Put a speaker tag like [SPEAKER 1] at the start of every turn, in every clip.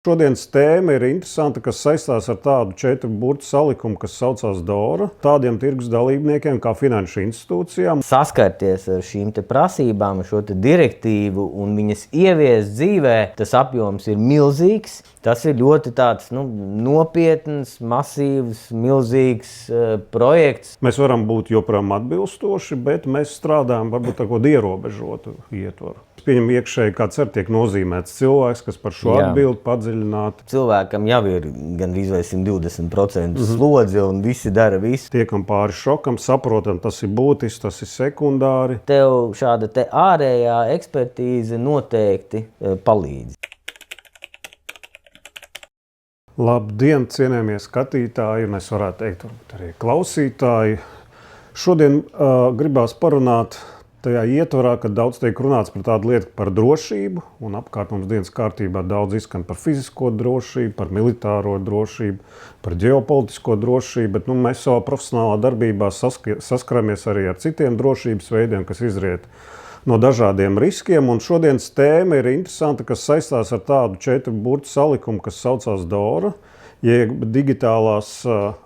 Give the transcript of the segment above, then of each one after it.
[SPEAKER 1] Šodienas tēma ir interesanta, kas saistās ar tādu 4 burtu salikumu, kas saucās DORA. Tādiem tirgus dalībniekiem kā finanšu institūcijām.
[SPEAKER 2] Saskarties ar šīm prasībām, šo direktīvu un viņas ieviest dzīvē, tas apjoms ir milzīgs. Tas ir ļoti tāds, nopietns, masīvs, milzīgs projekts.
[SPEAKER 1] Mēs varam būt joprojām atbilstoši, bet mēs strādājam varbūt ar kādu ierobežotu ietvaru. Pieņem iekšēji, kāds tiek nozīmēts cilvēks, kas par šo atbildi padziļināti.
[SPEAKER 2] Cilvēkam jau ir gandrīz 120% slodze un visi dara visu.
[SPEAKER 1] Tiekam pāri šokam, saprotam, tas ir būtisks, tas ir sekundāri.
[SPEAKER 2] Tev šāda ārējā ekspertīze noteikti palīdz.
[SPEAKER 1] Labdien, cienējamie skatītāji, un es varētu teikt, arī klausītāji. Šodien gribās parunāt tajā ietvarā, kad daudz tiek runāts par tādu lietu par drošību, un apkārt mums dienas kārtībā daudz izskan par fizisko drošību, par militāro drošību, par ģeopolitisko drošību, bet mēs savā profesionālā darbībā saskaramies arī ar citiem drošības veidiem, kas izriet no dažādiem riskiem, un šodienas tēma ir interesanta, kas saistās ar tādu 4 burtu salikumu, kas saucās DORA, jeb digitālās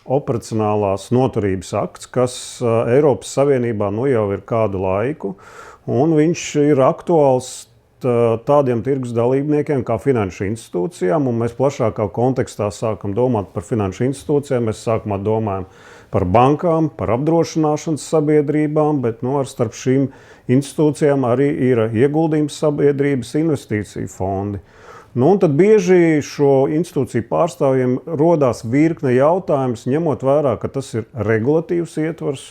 [SPEAKER 1] operacionālās noturības akts, kas Eiropas Savienībā jau ir kādu laiku, un viņš ir aktuāls tādiem tirgus dalībniekiem kā finanšu institūcijām, un mēs plašākā kontekstā sākam domāt par finanšu institūcijām, mēs sākumā domājam par bankām, par apdrošināšanas sabiedrībām, bet starp šīm institūcijām arī ir ieguldījums sabiedrības investīciju fondi. Un tad bieži šo institūciju pārstāvjiem rodās virkne jautājumus, ņemot vērā, ka tas ir regulatīvs ietvars,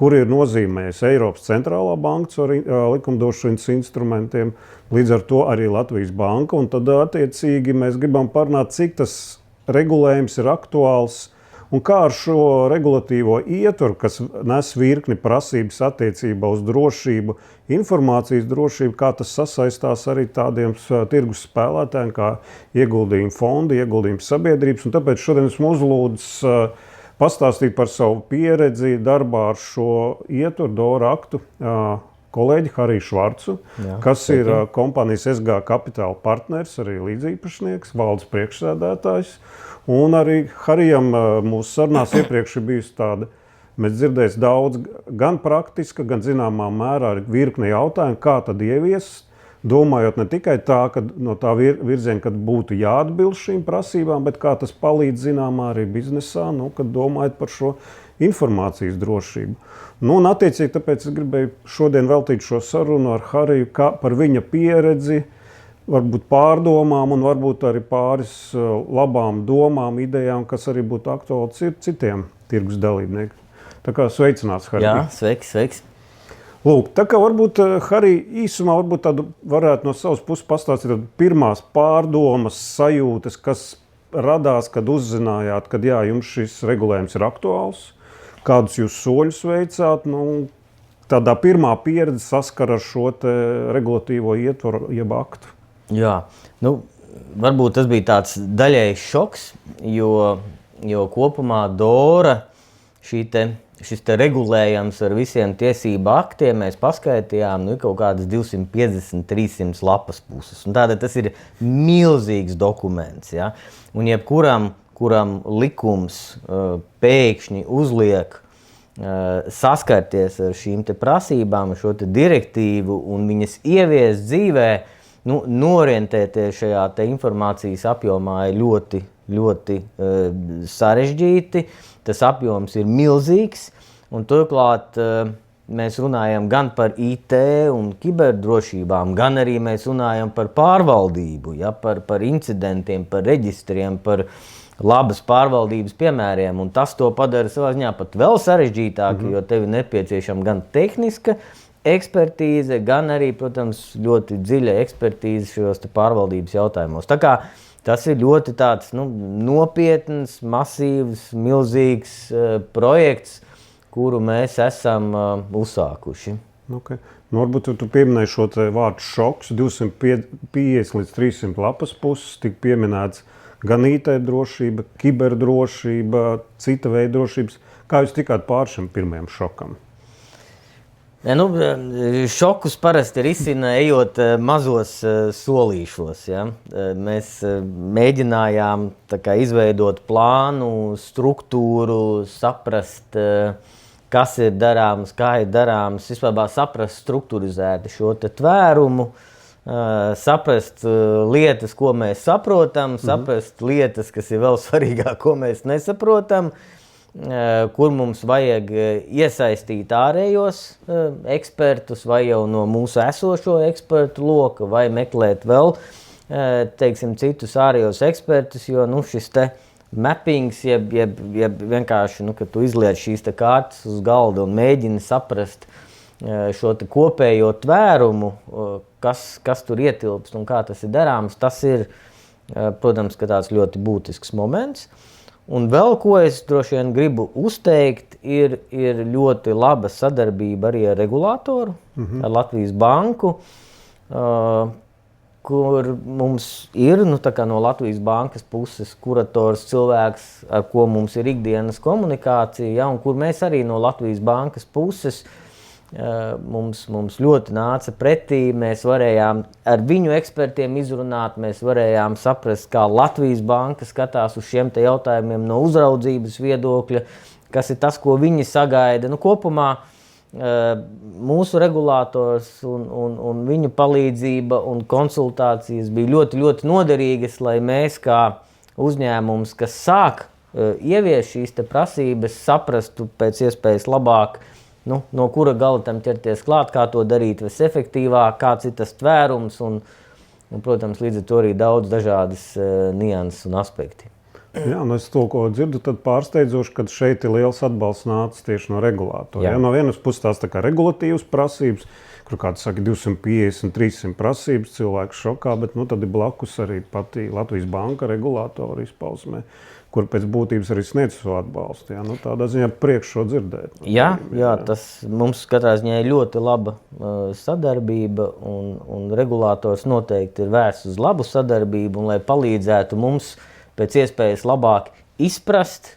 [SPEAKER 1] kur ir nozīmējis Eiropas centrālā banka ar likumdošanas instrumentiem, līdz ar to arī Latvijas banka. Un tad attiecīgi mēs gribam parunāt, cik tas regulējums ir aktuāls un kā ar šo regulatīvo ietvaru, kas nes virkni prasības attiecībā uz drošību, informācijas drošību, kā tas sasaistās arī tādiem tirgus spēlētājiem kā ieguldījumu fondi, ieguldījumu sabiedrības. Un tāpēc šodien esmu uzlūdzis pastāstīt par savu pieredzi darbā ar šo ietvaru DORA aktu kolēģi Hariju Švarcu, kas ir kompānijas SG Kapitāla partners, arī līdziepašnieks, valdes priekšsēdētājs. Un arī Harijam mūsu sarunās iepriekš ir bijusi tāda, mēs dzirdējām daudz gan praktiska, gan zināmā mērā virkne jautājumu, kā tad ieviest, domājot ne tikai tā, ka no tā virziena, kad būtu jāatbilst šīm prasībām, bet kā tas palīdz zināmā arī biznesā, kad domājot par šo informācijas drošību. Un attiecīgi tāpēc es gribēju šodien veltīt šo sarunu ar Hariju par viņa pieredzi, varbūt pārdomām un varbūt arī pāris labām domām, idejām, kas arī būtu aktuāls citiem tirgus dalībniekiem. Tā kā sveicināts, Harija.
[SPEAKER 2] Jā, sveiks.
[SPEAKER 1] Lūk, tā kā varbūt, Harija, īsumā varbūt tādu varētu no savas puses pastāstīt pirmās pārdomas, sajūtas, kas radās, kad uzzinājāt, kad jums šis regulējums ir aktuāls, kādus jūs soļus veicāt, tādā pirmā pieredze saskara ar šo regulatīvo ietvaru jeb aktu.
[SPEAKER 2] Jā, varbūt tas bija tāds daļējs šoks, jo kopumā DORA šis regulējums ar visiem tiesību aktiem mēs paskaitījām kaut kādas 250-300 lapas puses. Un tātad tas ir milzīgs dokuments. Ja? Un kuram likums pēkšņi uzliek saskarties ar šīm prasībām, šo direktīvu un viņas ieviest dzīvē, norientēties šajā informācijas apjomā ir ļoti, ļoti sarežģīti. Tas apjoms ir milzīgs, un turklāt mēs runājam gan par IT un kiberdrošībām, gan arī mēs runājam par pārvaldību, par incidentiem, par reģistriem, par labas pārvaldības piemēriem. Un tas to padara savā ziņā pat vēl sarežģītāk, jo tev ir nepieciešama gan tehniska ekspertīze, gan arī, protams, ļoti dziļa ekspertīze šajos pārvaldības jautājumos. Tā kā tas ir ļoti tāds nopietns, masīvs, milzīgs projekts, kuru mēs esam uzsākuši.
[SPEAKER 1] Okay. Varbūt tu pieminēji šo vārdu šoks, 250 līdz 300 lapas puses, tika pieminēts gan IT drošība, kiberdrošība, cita veida drošības. Kā jūs tikāt pār šim pirmajam šokam?
[SPEAKER 2] Šokus parasti risina ejot mazos solīšos. Ja? Mēs mēģinājām izveidot plānu, struktūru, saprast, kas ir darāms, kā ir darāms, vispār saprast strukturizēti šo tvērumu, saprast lietas, ko mēs saprotam, saprast lietas, kas ir vēl svarīgāk, ko mēs nesaprotam, kur mums vajag iesaistīt ārējos ekspertus vai jau no mūsu esošo ekspertu loka vai meklēt vēl, citus ārējos ekspertus, jo šis te mappings, jeb vienkārši, kad tu izliec šīs te kārtas uz galda un mēģini saprast šo te kopējo tvērumu, kas tur ietilpst un kā tas ir darāms, tas ir, protams, ka tāds ļoti būtisks moments. Un vēl, ko es droši vien gribu uzteikt, ir ļoti laba sadarbība arī ar regulātoru, ar Latvijas banku, kur mums ir no Latvijas bankas puses kurators cilvēks, ar ko mums ir ikdienas komunikācija, ja, un kur mēs arī no Latvijas bankas puses mums ļoti nāca pretī, mēs varējām ar viņu ekspertiem izrunāt, mēs varējām saprast, kā Latvijas banka skatās uz šiem te jautājumiem no uzraudzības viedokļa, kas ir tas, ko viņi sagaida. Kopumā mūsu regulātors un viņu palīdzība un konsultācijas bija ļoti, ļoti noderīgas, lai mēs kā uzņēmums, kas sāk ievies šīs te prasības, saprastu pēc iespējas labāk, no kura gala tam ķerties klāt, kā to darīt visefektīvāk, kāds ir tas tvērums un, protams, līdz ar to arī daudz dažādas nianses un aspekti.
[SPEAKER 1] Jā, es to, ko dzirdu, tad pārsteidzoši, kad šeit ir liels atbalsts nācis tieši no regulātora. Ja, no vienas puses tās tā kā regulatīvas prasības, kur kāds saka 250, 300 prasības, cilvēks šokā, bet tad ir blakus arī pati Latvijas banka regulātora izpausmē, kur pēc būtības arī sniedz savu atbalstu. Ja? Tādā ziņā priekš šo dzirdēt.
[SPEAKER 2] Jā, tas mums katrā ziņā ir ļoti laba sadarbība, un regulātors noteikti ir vērsts uz labu sadarbību, un lai palīdzētu mums pēc iespējas labāk izprast,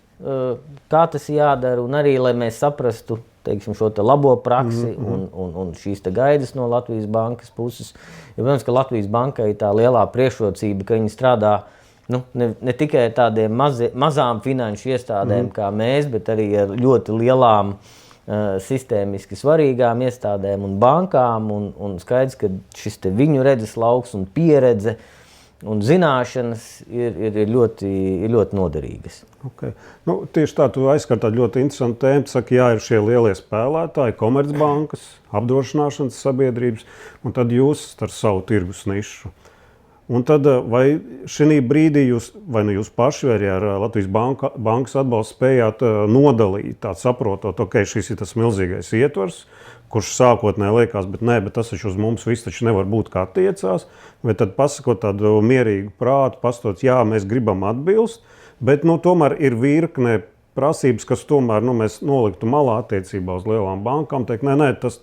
[SPEAKER 2] kā tas jādara, un arī, lai mēs saprastu, šo te labo praksi un šīs te gaidas no Latvijas bankas puses. Jo, protams, ka Latvijas bankai ir tā lielā priekšrocība, ka viņi strādā ne tikai tādiem mazām finanšu iestādēm kā mēs, bet arī ar ļoti lielām sistēmiski svarīgām iestādēm un bankām, un skaidrs, ka šis te viņu redzes lauks un pieredze un zināšanas ir ļoti noderīgas.
[SPEAKER 1] Okay. Tieši tā, tu aizskar tādu ļoti interesantu tēmu. Tu saki, jā, ir šie lielie spēlētāji, komercbankas, apdrošināšanas sabiedrības, un tad jūs ar savu tirgus nišu. Un tad vai šī brīdī jūs paši vai arī ar Latvijas bankas atbalstu spējāt nodalīt, tā saprotot, ok, šis ir tas milzīgais ietvers, kurš sākotnēji liekas, bet tas taču uz mums viss taču nevar būt kā tiecās, vai tad pasakot tādu mierīgu prātu, pastot, jā, mēs gribam atbilst, bet tomēr ir virkne prasības, kas tomēr mēs noliktu malā attiecībā uz lielām bankām, teikt, tas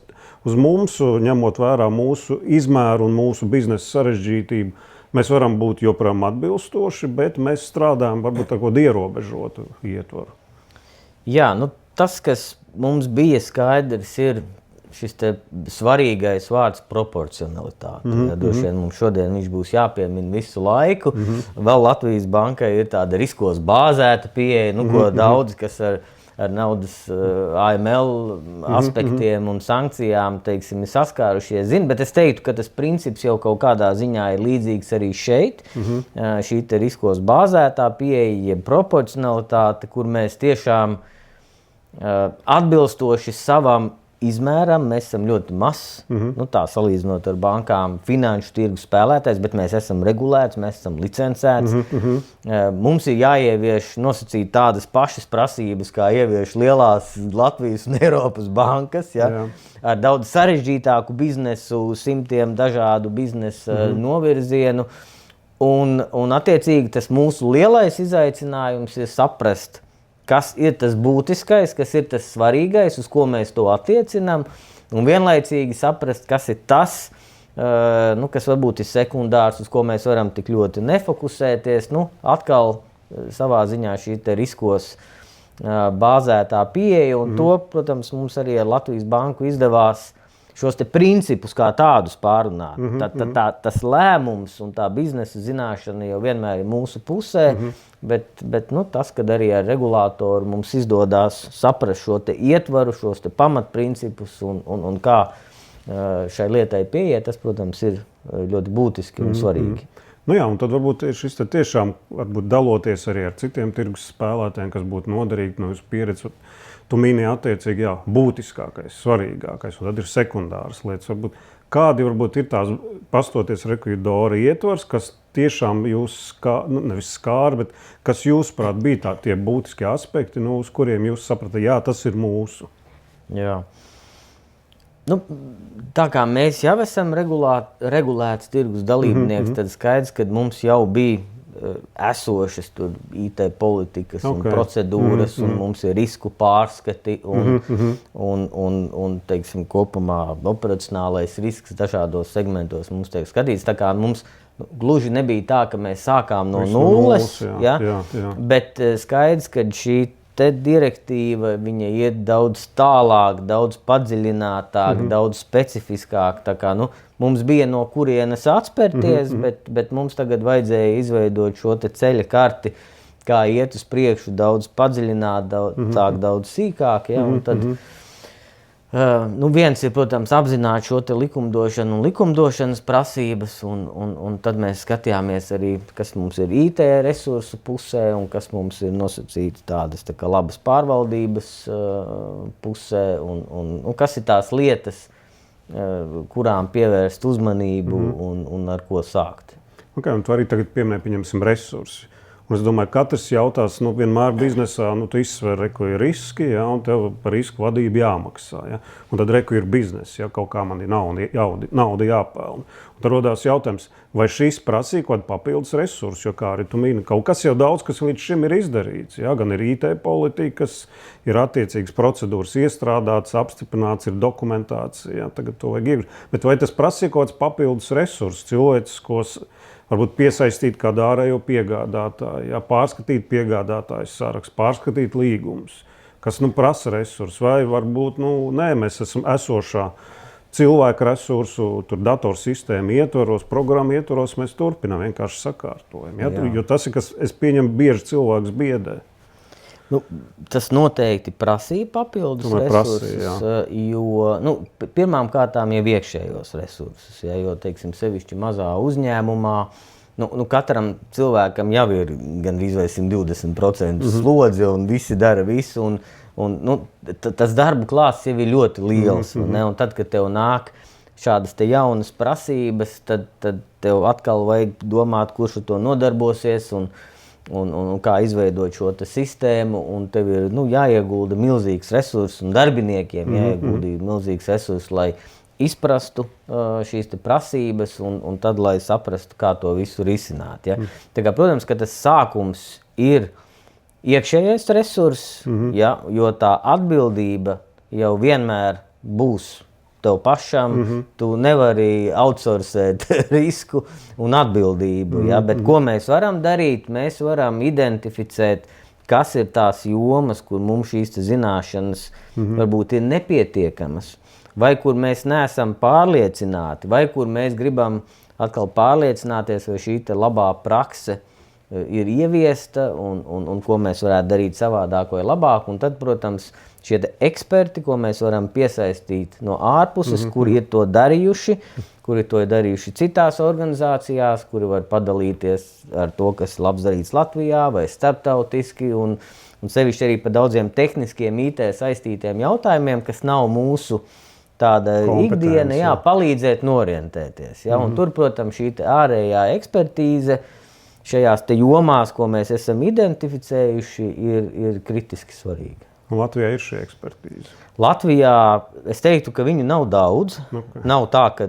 [SPEAKER 1] uz mums, ņemot vērā mūsu izmēru un mūsu biznesa sarežģītību, mēs varam būt joprojām atbilstoši, bet mēs strādājam varbūt ar kādu ierobežotu ietvaru.
[SPEAKER 2] Jā, tas, kas mums bija skaidrs, ir šis te svarīgais vārds proporcionalitāte. Droši vien mums šodien viņš būs jāpiemina visu laiku. Vēl Latvijas bankai ir tāda riskos bāzēta pieeja, ko daudzi, kas ar naudas AML aspektiem un sankcijām, ir saskārušies, zina, bet es teiktu, ka tas princips jau kaut kādā ziņā ir līdzīgs arī šeit. Šī te riskos bāzētā pieeja, jeb proporcionalitāte, kur mēs tiešām atbilstoši savam izmēram, mēs esam ļoti mazs, tā salīdzinot ar bankām, finanšu tirgu spēlētājs, bet mēs esam regulēts, mēs esam licencēts. Mums ir jāievieš nosacīt tādas pašas prasības, kā ievieš lielās Latvijas un Eiropas bankas, ar daudz sarežģītāku biznesu, simtiem dažādu biznesa novirzienu. Un attiecīgi tas mūsu lielais izaicinājums ir saprast, kas ir tas būtiskais, kas ir tas svarīgais, uz ko mēs to attiecinām, un vienlaicīgi saprast, kas ir tas, kas varbūt ir sekundārs, uz ko mēs varam tik ļoti nefokusēties. Atkal savā ziņā šī te riskos bāzētā pieeja, un to, protams, mums arī ar Latvijas banku izdevās šos te principus kā tādus pārunāt. Tas lēmums un tā biznesa zināšana jau vienmēr ir mūsu pusē, bet tas, kad arī ar regulātoru mums izdodās saprast šo te ietvaru, šos te pamatprincipus un kā šai lietai pieiet, tas, protams, ir ļoti būtiski un svarīgi.
[SPEAKER 1] Nu jā, un tad varbūt šis tiešām varbūt daloties arī ar citiem tirgus spēlētājiem, kas būtu noderīgi no jūsu pieredzes. Tu mini attiecīgi, jā, būtiskākais, svarīgākais, un tad ir sekundāras lietas. Kādi varbūt ir tās pastoties Rekvidora ietvars, kas tiešām jūs nevis skāra, bet kas jūsuprāt bija tie būtiskie aspekti, uz kuriem jūs saprata, jā, tas ir mūsu?
[SPEAKER 2] Jā. Tā kā mēs jau esam regulēts tirgus dalībnieks, tad skaidrs, ka mums jau bija esošas IT politikas un procedūras, un mums ir risku pārskati un teiksim, kopumā operacionālais risks dažādos segmentos mums tiek skatīts. Tā kā mums gluži nebija tā, ka mēs sākām no nulles,
[SPEAKER 1] jā.
[SPEAKER 2] Bet skaidrs, ka šī te direktīva, viņa iet daudz tālāk, daudz padziļinātāk, daudz specifiskāk. Tā kā, mums bija no kurienes atspērties, bet mums tagad vajadzēja izveidot šo te ceļa karti, kā iet uz priekšu, daudz padziļināt, daudz sīkāk. Ja, un tad, viens ir, protams, apzināt šo te likumdošanu un likumdošanas prasības, un tad mēs skatījāmies arī, kas mums ir IT resursu pusē un kas mums ir nosacīti tādas tā kā labas pārvaldības pusē un kas ir tās lietas, kurām pievērst uzmanību un ar ko sākt.
[SPEAKER 1] Un tu arī tagad pieminēsim resursi. Un es domāju, ka katrs jautās, vienmēr biznesā, tu izsver, ko ir riski, ja, un tev par risku vadību jāmaksā. Ja. Un tad ir biznesa, ja kaut kā man ir nauda jāpelna. Un tad rodās jautājums, vai šis prasīja kaut kādu papildus resursu, jo kā arī tu mini, kaut kas jau daudz, kas līdz šim ir izdarīts. Ja. Gan ir IT politika, kas ir attiecīgas procedūras iestrādātas, apstiprināts, ir dokumentācija, ja, tagad to vajag ievirt. Bet vai tas prasīja kaut kāds papildus resursus, cilvēciskos, varbūt piesaistīt kādu ārējo piegādātāju, ja, pārskatīt piegādātāju sarakstu, pārskatīt līgumus, kas prasa resursus, vai varbūt mēs esam esošā cilvēka resursu, datorsistēmu ietvaros, programmu ietvaros, mēs turpinām vienkārši sakārtojam. Ja? Jo tas ir, kas, es pieņemu, bieži cilvēks biedē.
[SPEAKER 2] Tas noteikti prasīja papildus resursus, jo pirmām kārtām jau iekšējos resursus, ja, jo, teiksim, sevišķi mazā uzņēmumā, katram cilvēkam jau ir gandrīz 120% slodzi un visi dara visu, un tas darbu klāsts jau ir ļoti liels, un tad, kad tev nāk šādas te jaunas prasības, tad tev atkal vajag domāt, kurš ar to nodarbosies, un kā izveidot šo sistēmu, un tev ir jāiegulda milzīgs resurss, un darbiniekiem jāiegulda milzīgs resurss, lai izprastu šīs te prasības, un tad, lai saprastu, kā to visu risināt. Ja? Tā kā, protams, ka tas sākums ir iekšējais resurss, ja? Jo tā atbildība jau vienmēr būs tev pašam, tu nevari outsourcēt risku un atbildību. Ja? Bet ko mēs varam darīt? Mēs varam identificēt, kas ir tās jomas, kur mums šīs zināšanas varbūt ir nepietiekamas, vai kur mēs neesam pārliecināti, vai kur mēs gribam atkal pārliecināties, vai šī labā prakse ir ieviesta un ko mēs varētu darīt savādāk vai labāk. Un tad, protams, šie eksperti, ko mēs varam piesaistīt no ārpuses, kuri ir to darījuši, kuri to ir darījuši citās organizācijās, kuri var padalīties ar to, kas ir labs darīts Latvijā vai starptautiski, un sevišķi arī par daudziem tehniskiem IT saistītiem jautājumiem, kas nav mūsu tāda ikdiena, palīdzēt norientēties. Ja? Un tur, protams, šī ārējā ekspertīze šajās jomās, ko mēs esam identificējuši, ir kritiski svarīga.
[SPEAKER 1] Un Latvijā ir šī ekspertīze?
[SPEAKER 2] Latvijā es teiktu, ka viņu nav daudz. Nav tā, ka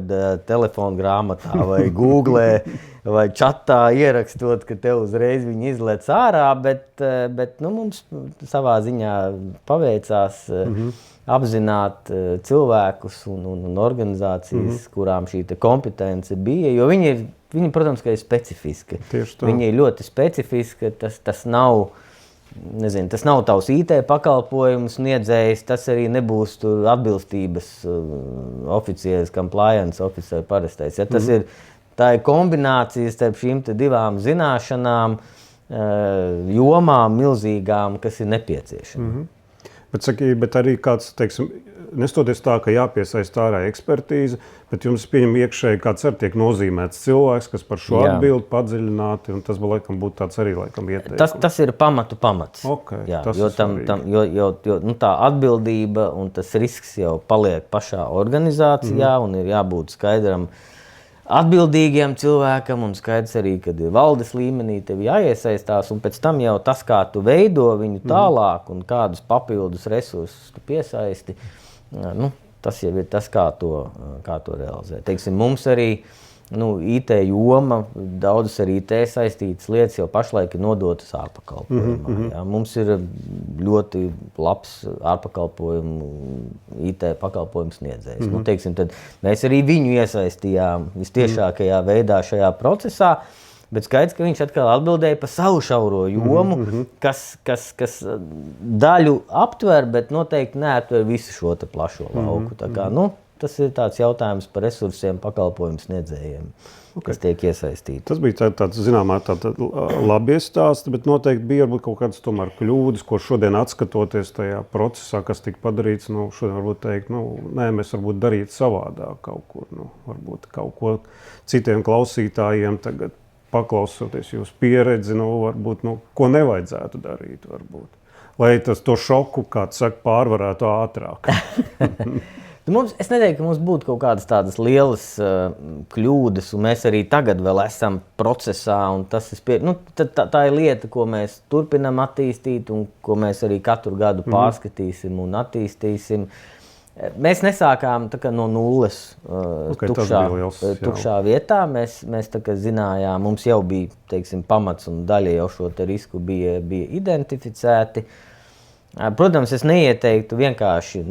[SPEAKER 2] telefona grāmatā vai Google vai čatā ierakstot, ka tev uzreiz viņi izlec ārā, bet mums savā ziņā paveicās apzināt cilvēkus un organizācijas, kurām šī kompetence bija, jo viņi, protams, ka ir specifiski. Viņi ir ļoti specifiski, tas nav nezinu, tas nav tavs IT pakalpojums sniedzējs, tas arī nebūs tur atbilstības oficiāls compliance officer parastais. Ja? Tā ir kombinācija starp šīm te divām zināšanām, jomām milzīgām, kas ir nepieciešama.
[SPEAKER 1] Bet arī kāds, teiksim, nestoties tā, ka jāpiesaist ārā ekspertīze, bet jums pieņem iekšēji kāds arī tiek nozīmēts cilvēks, kas par šo atbildi padziļināti, un tas laikam būtu tāds arī ieteikums.
[SPEAKER 2] Tas ir pamats.
[SPEAKER 1] Okay,
[SPEAKER 2] jā, jo tā atbildība un tas risks jau paliek pašā organizācijā un ir jābūt skaidram atbildīgiem cilvēkam un skaidrs arī, kad ir valdes līmenī tev jāiesaistās un pēc tam jau tas, kā tu veido viņu tālāk un kādus papildus resursus tu piesaisti, tas jau ir tas, kā to realizēt. Teiksim, mums arī IT joma, daudzas ar IT saistītas lietas jau pašlaik ir nodotas ārpakalpojumā. Ja? Mums ir ļoti labs ārpakalpojumu IT pakalpojumu sniedzējs. Teiksim, tad mēs arī viņu iesaistījām vistiešākajā veidā šajā procesā, bet skaidrs, ka viņš atkal atbildēja par savu šauro jomu, kas daļu aptver, bet noteikti neaptver visu šo te plašo lauku. Tā kā, tas ir tāds jautājums par resursiem pakalpojumu sniedzējiem, kas tiek iesaistīti.
[SPEAKER 1] Tas bija tāds, zināmā, labi iestāsti, bet noteikti bija varbūt kaut kādas tomēr kļūdas, ko šodien atskatoties tajā procesā, kas tika padarīts, šodien varbūt teikt, nē, mēs varbūt darīt savādāk kaut kur, varbūt kaut ko citiem klausītājiem tagad paklausoties jūsu pieredzi, varbūt, ko nevajadzētu darīt, varbūt. Lai to šoku, kāds saka, pārvarētu ātrāk.
[SPEAKER 2] Es neteiktu, ka mums būtu kaut kādas tādas lielas kļūdas, un mēs arī tagad vēl esam procesā, un tas ir tā ir lieta, ko mēs turpinam attīstīt, un ko mēs arī katru gadu pārskatīsim un attīstīsim. Mēs nesākām no nulles tukšā vietā. Mēs zinājām, mums jau bija, teiksim, pamats un daļa jau šo te risku bija identificēti. Protams, es neieteiktu vienkārši,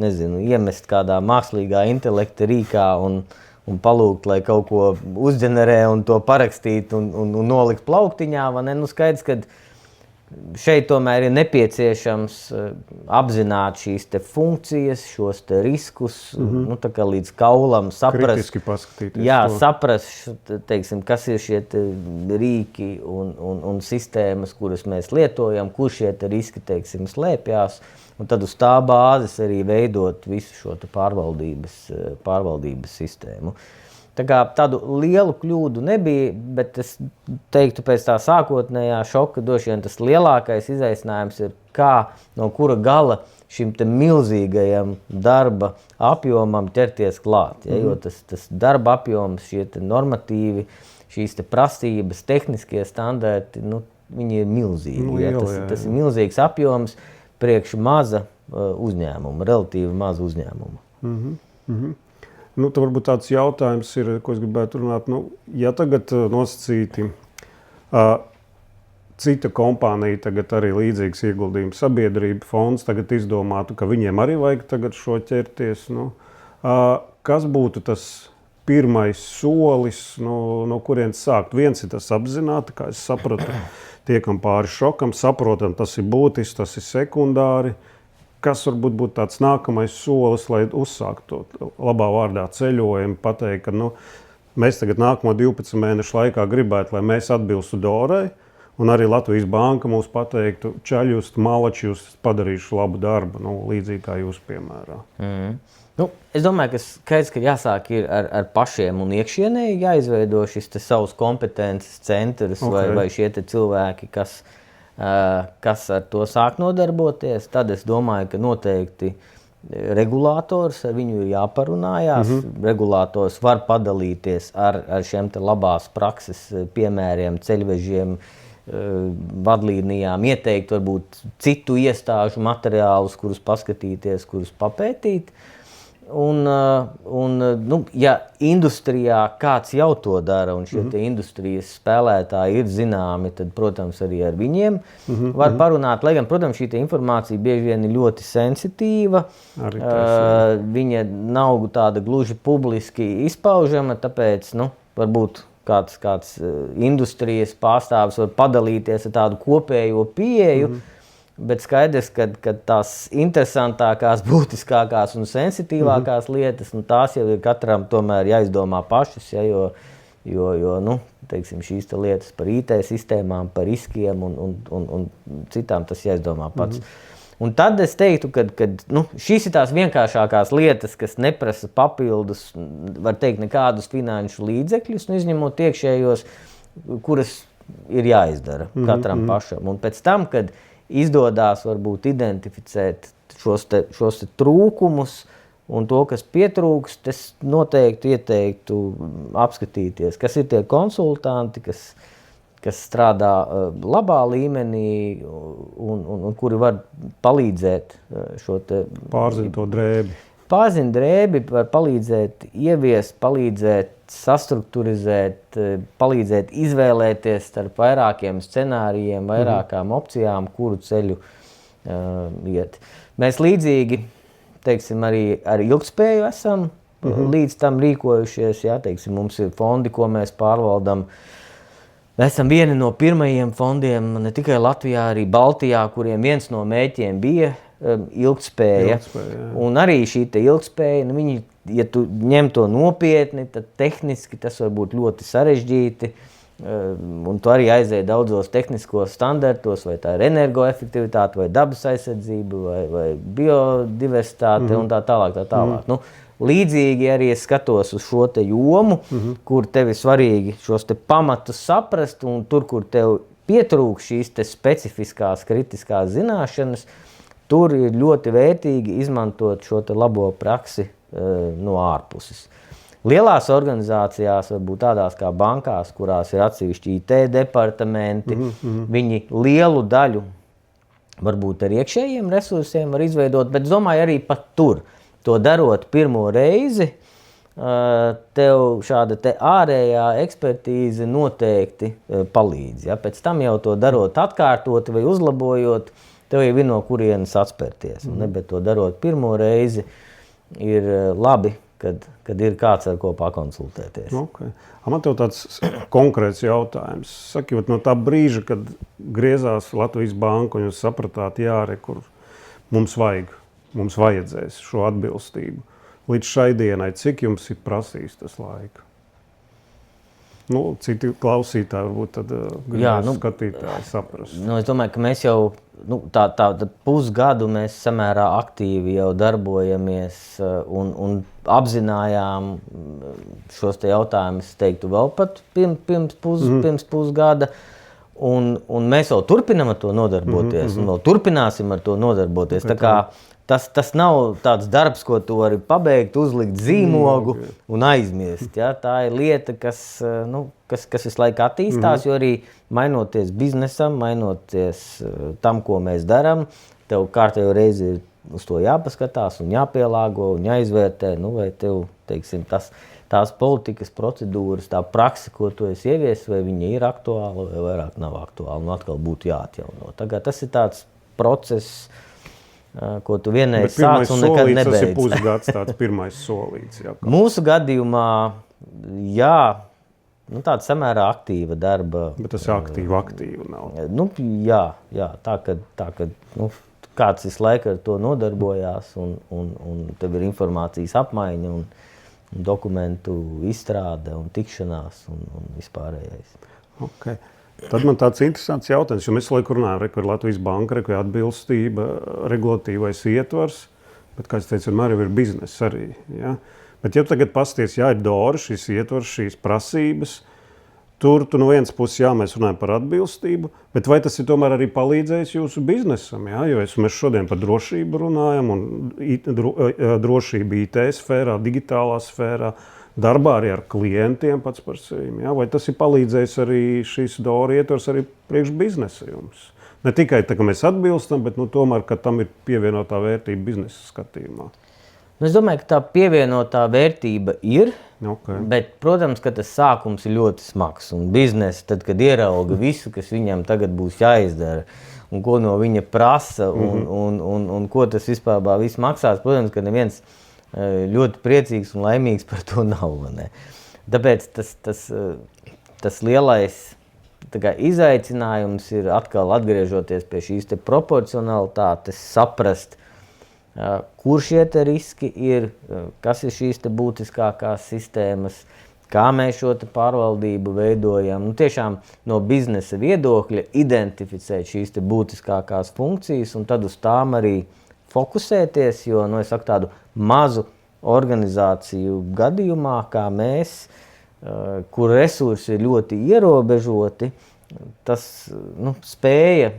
[SPEAKER 2] iemest kādā mākslīgā intelekta rīkā un palūgt, lai kaut ko uzģenerē un to parakstīt un nolikt plauktiņā. Skaidrs, ka šeit tomēr ir nepieciešams apzināt šīs te funkcijas, šos te riskus, tā kā līdz kaulam saprast.
[SPEAKER 1] Kritiski paskatīties.
[SPEAKER 2] Jā, saprast, teiksim, kas ir šie te rīki un sistēmas, kuras mēs lietojam, kur šie te riski, teiksim, slēpjās, un tad uz tā bāzes arī veidot visu šo te pārvaldības sistēmu. Tā kā tādu lielu kļūdu nebija, bet es teiktu, pēc tā sākotnējā šoka droši vien tas lielākais izaicinājums ir, kā no kura gala šim te milzīgajam darba apjomam ķerties klāt. Ja? Jo tas darba apjoms, šie te normatīvi, šīs te prasības, tehniskie standarti, viņi ir milzīgi. Tas ir milzīgs apjoms priekš maza uzņēmuma, relatīvi maza uzņēmuma.
[SPEAKER 1] Tad varbūt tāds jautājums ir, ko es gribētu runāt. Ja tagad nosacīti cita kompānija, tagad arī līdzīgs ieguldījums sabiedrība, fonds, tagad izdomātu, ka viņiem arī vajag tagad šo ķerties. Kas būtu tas pirmais solis, no kurienes sākt? Viens ir tas apzināti, kā es sapratu, tiekam pāri šokam, saprotam, tas ir būtisks, tas ir sekundāri. Kas varbūt būtu tāds nākamais solis, lai uzsāktu to labā vārdā ceļojumu, pateikt, ka mēs tagad nākamo 12 mēnešu laikā gribētu, lai mēs atbilstu Dorai, un arī Latvijas Banka mums pateiktu, čaļus, malači, jūs padarīšu labu darbu, līdzīgi kā jūs piemērā.
[SPEAKER 2] Es domāju, ka skaidrs, ka jāsāk ir ar pašiem un iekšienēji jāizveido šis te savus kompetences centrs vai šie te cilvēki, kas ar to sāk nodarboties, tad es domāju, ka noteikti regulators ar viņu ir jāparunājās. Regulators var padalīties ar šiem te labās prakses piemēriem, ceļvežiem, vadlīnijām, ieteikt varbūt citu iestāžu materiālus, kurus paskatīties, kurus papētīt. Ja industrijā kāds jau to dara un šie te industrijas spēlētāji ir zināmi, tad, protams, arī ar viņiem var parunāt. Lai gan, protams, šī informācija bieži vien ir ļoti sensitīva. Viņa nav tāda gluži publiski izpaužama, tāpēc, varbūt kāds industrijas pārstāvis var padalīties ar tādu kopējo pieeju. bet skaidrs, ka tās interesantākās, būtiskākās un sensitīvākās lietas, nu, tās jau ir katram tomēr jāizdomā pašas, ja, jo nu, teiksim, šīs lietas par IT sistēmām, par riskiem un citām tas jāizdomā pats. Un tad es teiktu, ka nu, šīs ir tās vienkāršākās lietas, kas neprasa papildus, var teikt, nekādus finanšu līdzekļus, nu, izņemot iekšējos, kuras ir jāizdara katram pašam. Un pēc tam, kad izdodās varbūt identificēt šos te trūkumus un to, kas pietrūkst, es noteikti ieteiktu apskatīties, kas ir tie konsultanti, kas strādā labā līmenī un kuri var palīdzēt šo te...
[SPEAKER 1] Pārzina to drēbi.
[SPEAKER 2] Pārzina drēbi, var palīdzēt ieviest, palīdzēt sastrukturizēt, palīdzēt izvēlēties starp vairākiem scenārijiem, vairākām opcijām, kuru ceļu iet. Mēs līdzīgi, teiksim, arī ar ilgtspēju esam līdz tam rīkojušies, jā, teiksim, mums ir fondi, ko mēs pārvaldam. Mēs esam vieni no pirmajiem fondiem, ne tikai Latvijā, arī Baltijā, kuriem viens no mērķiem bija ilgtspēja. Un arī šī te ilgtspēja, nu, viņi, ja tu ņem to nopietni, tad tehniski tas var būt ļoti sarežģīti. Un tu arī aizēji daudzos tehniskos standartos, vai tā ir energoefektivitāte, vai dabas aizsardzība, vai biodiversitāte un tā tālāk. Nu, līdzīgi arī es skatos uz šo te jomu, kur tev ir svarīgi šos te pamatus saprast, un tur, kur tev pietrūks šīs te specifiskās, kritiskās zināšanas, tur ir ļoti vērtīgi izmantot šo te labo praksi no ārpuses. Lielās organizācijās, varbūt tādās kā bankās, kurās ir atsevišķi IT departamenti, viņi lielu daļu varbūt ar iekšējiem resursiem var izveidot, bet domāju arī pat tur. To darot pirmo reizi, tev šāda te ārējā ekspertīze noteikti palīdz. Ja? Pēc tam jau to darot atkārtot vai uzlabojot, tev jau ir no kurienes atspērties. Bet to darot pirmo reizi ir labi, kad ir kāds, ar ko pakonsultēties.
[SPEAKER 1] Okay. Man tev tāds konkrēts jautājums. Saki, no tā brīža, kad griezās Latvijas Banka un jūs sapratāt, kur mums vajadzēs šo atbilstību. Līdz šai dienai, cik jums ir prasījis tas laika? Nu, citi klausītāji varbūt tad gribēs skatītāji saprast.
[SPEAKER 2] Nu, es domāju, ka mēs jau tā pusgadu mēs samērā aktīvi jau darbojamies un apzinājām šos te jautājumus, teiktu, vēl pat pirms pusgada. Un mēs vēl turpinām ar to nodarboties, un vēl turpināsim ar to nodarboties. Tā kā tas nav tāds darbs, ko tu vari pabeigt, uzlikt zīmogu un aizmirst. Ja? Tā ir lieta, kas visu laiku attīstās, jo arī mainoties biznesam, mainoties tam, ko mēs darām, tev kārtējo reizi ir uz to jāpaskatās un jāpielāgo un jāizvērtē, vai tev, teiksim, tās politikas procedūras, tā praksa, ko tu esi ieviesis, vai viņa ir aktuāla vai vairāk nav aktuāla, un atkal būtu jāatjauno. Tagad tas ir tāds process, ko tu vienreiz sāc un nekad nebeidz.
[SPEAKER 1] Tas ir pusgads, tāds pirmais solīts.
[SPEAKER 2] Mūsu gadījumā, tāda samērā aktīva darba.
[SPEAKER 1] Bet tas aktīva nav.
[SPEAKER 2] Jā, tā ka kāds visu laiku ar to nodarbojās un tev ir informācijas apmaiņa un dokumentu izstrāde un tikšanās un vispārējais.
[SPEAKER 1] Okay. Tad man tāds interesants jautājums, jo mēs laiku runājam, ka ir Latvijas Banka, ka ir atbilstība, regulatīvais ietvars, bet, kā es teicu, vienmēr ir bizness arī. Ja? Bet ja tagad pasties, ir DORA, šis ietvars, šīs prasības, tur no vienas puses, mēs runājam par atbilstību, bet vai tas ir tomēr arī palīdzējis jūsu biznesam? Ja? Jo mēs šodien par drošību runājam, un drošību IT sfērā, digitālā sfērā, darbā arī ar klientiem pats par sevi. Ja? Vai tas ir palīdzējis arī šīs DORA ietvars arī priekš biznesa jums? Ne tikai tā, ka mēs atbilstam, bet tomēr, ka tam ir pievienotā vērtība biznesa skatījumā.
[SPEAKER 2] Es domāju, ka tā pievienotā vērtība ir, bet, protams, ka tas sākums ir ļoti smags. Un biznesa, tad, kad ierauga visu, kas viņam tagad būs jāizdara, un ko no viņa prasa, un ko tas vispār viss maksās, protams, ka neviens ļoti priecīgs un laimīgs par to nav. Ne? Tāpēc tas lielais tā kā izaicinājums ir atkal atgriežoties pie šīs te proporcionalitātes, saprast, kur šie te riski ir, kas ir šīs te būtiskākās sistēmas, kā mēs šo te pārvaldību veidojam. Nu, tiešām no biznesa viedokļa identificēt šīs te būtiskākās funkcijas un tad uz tām arī fokusēties, jo, es saku tādu mazu organizāciju gadījumā, kā mēs, kur resursi ir ļoti ierobežoti, tas spēja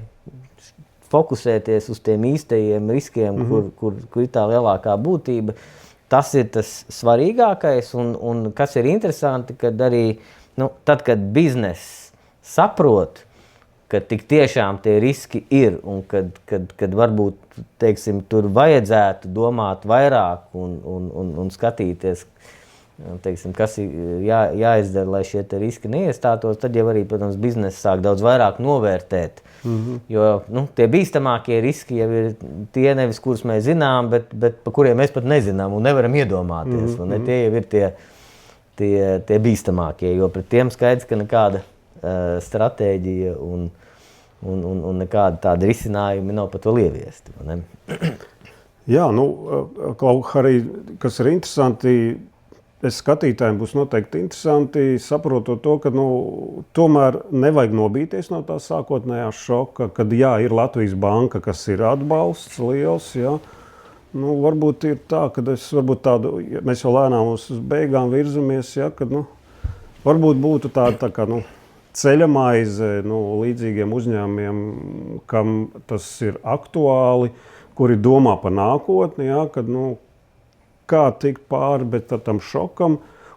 [SPEAKER 2] fokusēties uz tiem īstajiem riskiem, kur ir tā lielākā būtība. Tas ir tas svarīgākais, un kas ir interesanti, kad arī, tad, kad bizness saprot, ka tik tiešām tie riski ir, un kad varbūt, teiksim, tur vajadzētu domāt vairāk un skatīties, teiksim, kas ir jāizdara, lai šie te riski neiestātos, tad jau arī, protams, bizness sāk daudz vairāk novērtēt. Jo tie bīstamākie riski jau ir tie nevis, kurus mēs zinām, bet par kuriem mēs pat nezinām un nevaram iedomāties. Tie jau ir tie bīstamākie, jo pret tiem skaidrs, ka nekāda stratēģija un nekāda tāda risinājumi nav pat vēl ieviesti.
[SPEAKER 1] Jā, Klau, arī, kas ir interesanti, skatītājiem būs noteikti interesanti, saprotot to, ka tomēr nevajag nobīties no tā sākotnējā šoka, kad ir Latvijas banka, kas ir atbalsts liels. Jā. Varbūt ir tā, ka mēs jau lēnām uz beigām virzamies, ja, kad varbūt būtu tā kā ceļamaize līdzīgiem uzņēmumiem, kam tas ir aktuāli, kuri domā par nākotni, ja, kad kā tikt pāri tam šokam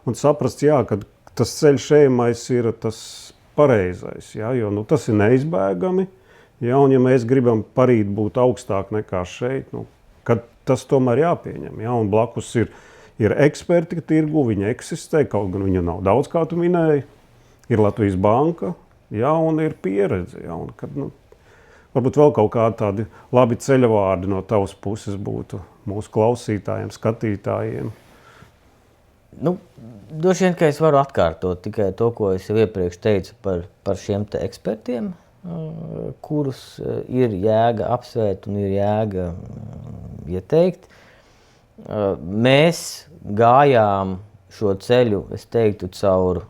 [SPEAKER 1] un saprast, ka tas ceļš ejamais ir tas pareizais, jo tas ir neizbēgami, un ja mēs gribam parīt būt augstāk nekā šeit, kad tas tomēr jāpieņem, un blakus ir eksperti, ka tirgu, viņi eksistē, kaut gan viņu nav daudz, kā tu minēji, ir Latvijas banka, un ir pieredze, un kad, varbūt vēl kaut kādi tādi labi ceļavārdi no tavas puses būtu mūsu klausītājiem, skatītājiem.
[SPEAKER 2] Droši vien, ka es varu atkārtot tikai to, ko es jau iepriekš teicu par šiem te ekspertiem, kurus ir jēga apsvērt un ir jēga ieteikt. Mēs gājām šo ceļu, es teiktu, caur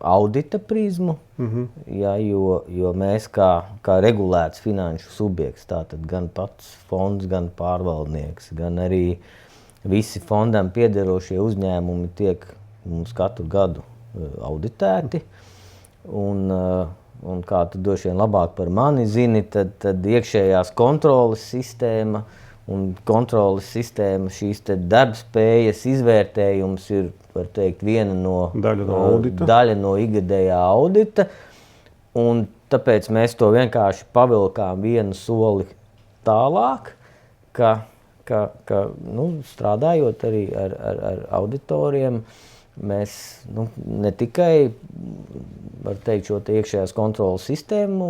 [SPEAKER 2] audita prizmu, jo mēs kā regulēts finanšu subjekts, tātad gan pats fonds, gan pārvaldnieks, gan arī visi fondam piederošie uzņēmumi tiek mums katru gadu auditēti. Un kā tu droši vien labāk par mani zini, tad iekšējās kontroles sistēma un kontroles sistēma šīs te darbspējas izvērtējums ir, var teikt, daļa no ikgadējā audita, un tāpēc mēs to vienkārši pavilkām vienu soli tālāk, ka strādājot arī ar auditoriem, mēs ne tikai, var teikt, šo te iekšējās kontroles sistēmu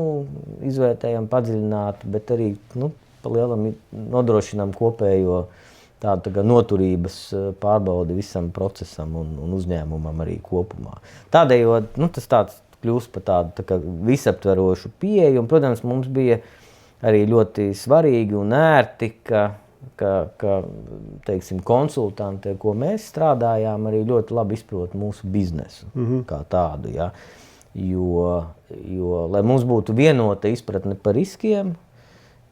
[SPEAKER 2] izvērtējam padziļināt, bet arī pa lielam nodrošinām kopējo tādu noturības pārbaudi visam procesam un uzņēmumam arī kopumā. Tādējādi tas tāds kļūst par tādu visaptverošu pieeju, un, protams, mums bija arī ļoti svarīgi un ērti, ka teiksim, konsultanti, ar ko mēs strādājām, arī ļoti labi izprot mūsu biznesu kā tādu. Ja? Jo, lai mums būtu vienota izpratne par riskiem,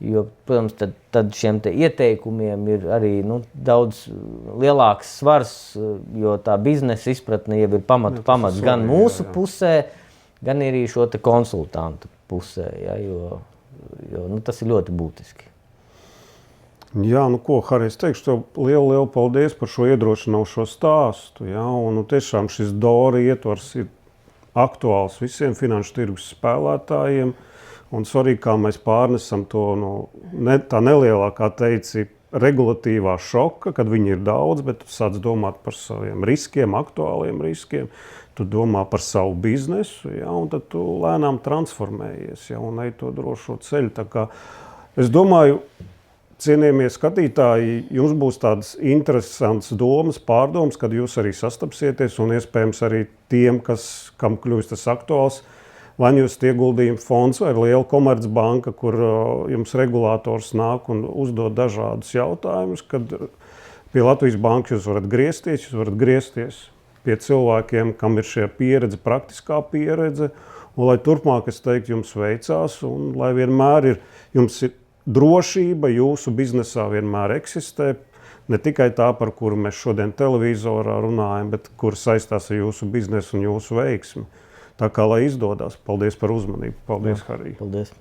[SPEAKER 2] jo, protams, tad šiem te ieteikumiem ir arī daudz lielāks svars, jo tā biznesa izpratne jau ir pamats gan mūsu pusē, gan arī šo te konsultantu pusē, ja, jo tas ir ļoti būtiski.
[SPEAKER 1] Jā, ko, Hari, es teikšu tev lielu paldies par šo iedrošinošo stāstu, ja, un tiešām šis DORA ietvars ir aktuāls visiem finanšu tirgus spēlētājiem, un svarīgi, kā mēs pārnesam to tā nelielākā teici regulatīvā šoka, kad viņi ir daudz, bet tu sāc domāt par saviem riskiem, aktuāliem riskiem, tu domā par savu biznesu, ja, un tad tu lēnām transformējies, ja, un ej to drošo ceļu. Tā kā es domāju, cienījamie skatītāji, jums būs tādas interesantas domas, pārdomas, kad jūs arī sastapsieties, un iespējams arī tiem, kam kļūst tas aktuāls, vai nu jūs ieguldījuma fonds vai liela komercbanka, kur jums regulators nāk un uzdod dažādus jautājumus, kad pie Latvijas bankas jūs varat griezties pie cilvēkiem, kam ir šie pieredze, praktiskā pieredze, un lai turpmāk, es teiktu, jums veicās, un lai vienmēr jums ir drošība, jūsu biznesā vienmēr eksistē, ne tikai tā, par kuru mēs šodien televizorā runājam, bet kur saistās ar jūsu biznesu un jūsu veiksmi. Tā kā lai izdodas. Paldies par uzmanību. Paldies, Harij.
[SPEAKER 2] Paldies.